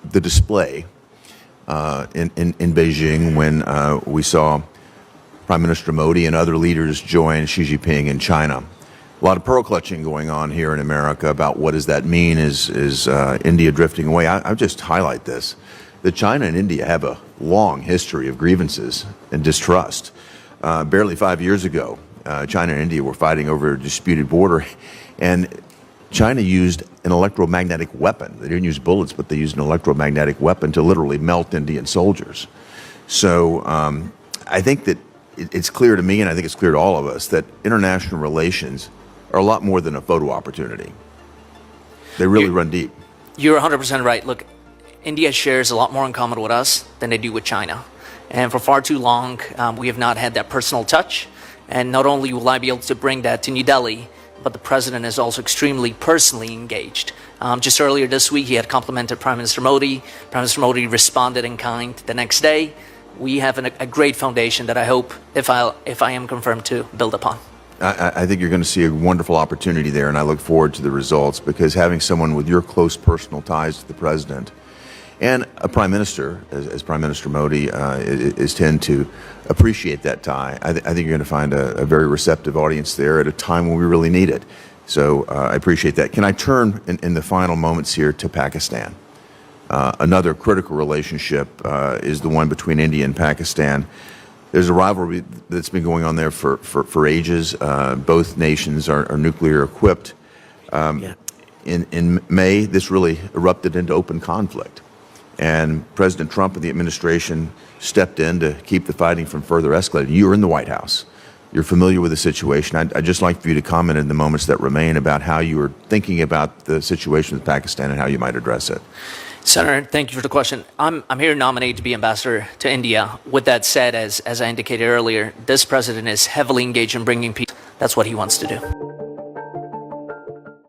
the display in Beijing when we saw Prime Minister Modi and other leaders join Xi Jinping in China. A lot of pearl clutching going on here in America about what does that mean? Is India drifting away? I just highlight this, that China and India have a long history of grievances and distrust. Barely 5 years ago, China and India were fighting over a disputed border, and China used an electromagnetic weapon. They didn't use bullets, but they used an electromagnetic weapon to literally melt Indian soldiers. So I think that it's clear to me, and I think it's clear to all of us, that international relations are a lot more than a photo opportunity. They really run deep. You're 100% right. Look, India shares a lot more in common with us than they do with China. And for far too long, we have not had that personal touch. And not only will I be able to bring that to New Delhi, but the president is also extremely personally engaged. Just earlier this week, he had complimented Prime Minister Modi. Prime Minister Modi responded in kind the next day. We have a great foundation that I hope, if I am confirmed, to build upon. I think you're going to see a wonderful opportunity there, and I look forward to the results, because having someone with your close personal ties to the president and a prime minister, as Prime Minister Modi, is tend to appreciate that tie. I think you're going to find a very receptive audience there at a time when we really need it. So I appreciate that. Can I turn in the final moments here to Pakistan? Another critical relationship is the one between India and Pakistan. There's a rivalry that's been going on there for ages. Both nations are nuclear equipped. In May, this really erupted into open conflict. And President Trump and the administration stepped in to keep the fighting from further escalating. You were in the White House. You're familiar with the situation. I'd just like for you to comment in the moments that remain about how you are thinking about the situation with Pakistan and how you might address it. Senator, thank you for the question. I'm here nominated to be ambassador to India. With that said, as I indicated earlier, this president is heavily engaged in bringing peace. That's what he wants to do.